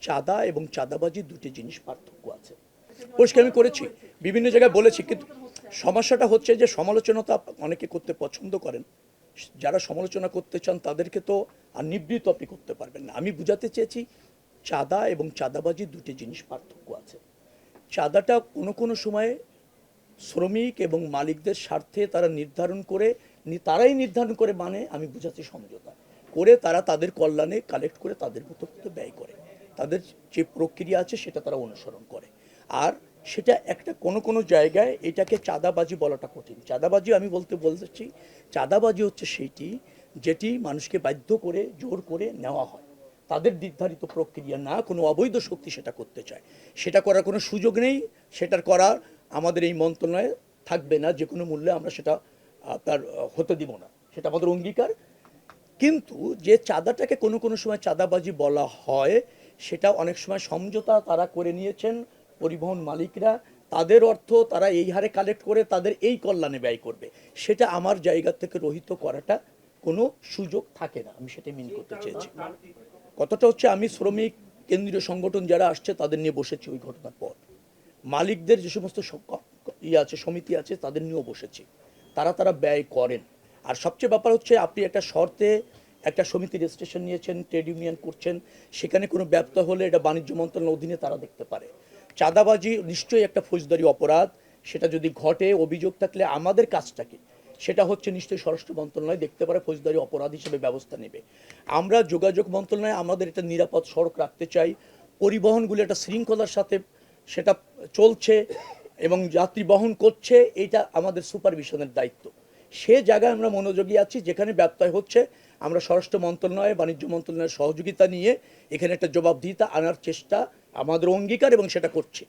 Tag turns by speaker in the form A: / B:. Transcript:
A: চাঁদা এবং চাঁদাবাজি দুটি জিনিস পার্থক্য আছে। পরিষ্কার আমি করেছি, বিভিন্ন জায়গায় বলেছি, কিন্তু সমস্যাটা হচ্ছে যে সমালোচনা তো অনেকে করতে পছন্দ করেন। যারা সমালোচনা করতে চান তাদেরকে তো আর নিবৃত্ত আপনি করতে পারবেন না। আমি বুঝাতে চেয়েছি চাঁদা এবং চাঁদাবাজি দুটি জিনিস পার্থক্য আছে। চাঁদাটা কোনো কোনো সময়ে শ্রমিক এবং মালিকদের স্বার্থে তারা নির্ধারণ করে, তারাই নির্ধারণ করে, মানে আমি বুঝাচ্ছি সমঝোতা করে তারা তাদের কল্যাণে কালেক্ট করে তাদের মতো মতো ব্যয় করে, তাদের যে প্রক্রিয়া আছে সেটা তারা অনুসরণ করে। আর সেটা একটা কোনো কোনো জায়গায় এটাকে চাঁদাবাজি বলাটা কঠিন। চাঁদাবাজি আমি বলতেছি চাঁদাবাজি হচ্ছে সেইটি যেটি মানুষকে বাধ্য করে জোর করে নেওয়া হয়, তাদের নির্ধারিত প্রক্রিয়া না, কোনো অবৈধ শক্তি সেটা করতে চায়, সেটা করার কোনো সুযোগ নেই। সেটার করার আমাদের এই মন্ত্রণালয়ে থাকবে না, যে কোনো মূল্যে আমরা সেটা তার হতে দিব না, সেটা আমাদের অঙ্গীকার। কিন্তু যে চাঁদাটাকে কোনো কোনো সময় চাঁদাবাজি বলা হয়, সেটা অনেক সময় সমঝোতা তারা করে নিয়েছেন পরিবহন মালিকরা, তাদের অর্থ তারা এই হারে কালেক্ট করে তাদের এই কল্যাণে ব্যয় করবে, সেটা আমার জায়গা থেকে রহিত করাটা কোনো সুযোগ থাকে না। আমি সেটা মিন করতে চেয়েছি। কতটা হচ্ছে, আমি শ্রমিক কেন্দ্রীয় সংগঠন যারা আসছে তাদের নিয়ে বসেছি ওই ঘটনার পর, মালিকদের যে সমস্ত ইয়ে আছে, সমিতি আছে, তাদের নিয়েও বসেছি, তারা তারা ব্যয় করেন। আর সবচেয়ে ব্যাপার হচ্ছে, আপনি একটা শর্তে একটা সমিতি রেজিস্ট্রেশন নিয়েছেন, ট্রেড ইউনিয়ন করছেন, সেখানে কোনো ব্যত্যয় হলে এটা বাণিজ্য মন্ত্রণালয়ের অধীনে তারা দেখতে পারে। চাঁদাবাজি নিশ্চয়ই একটা ফৌজদারি অপরাধ, সেটা যদি ঘটে অভিযোগ থাকলে আমাদের কাজটাকে সেটা হচ্ছে নিশ্চয়ই স্বরাষ্ট্র মন্ত্রণালয় দেখতে পারে, ফৌজদারি অপরাধ হিসেবে ব্যবস্থা নেবে। আমরা যোগাযোগ মন্ত্রণালয়ে আমাদের একটা নিরাপদ সড়ক রাখতে চাই, পরিবহনগুলো একটা শৃঙ্খলার সাথে সেটা চলছে এবং যাত্রী বহন করছে, এইটা আমাদের সুপারভিশনের দায়িত্ব। সে জায়গায় আমরা মনোযোগী আছি। যেখানে ব্যত্যয় হচ্ছে আমরা স্বরাষ্ট্র মন্ত্রণালয়, বাণিজ্য মন্ত্রণালয়ের সহযোগিতা নিয়ে এখানে একটা জবাবদিহিতা আনার চেষ্টা আমাদের অঙ্গীকার, এবং সেটা করছি।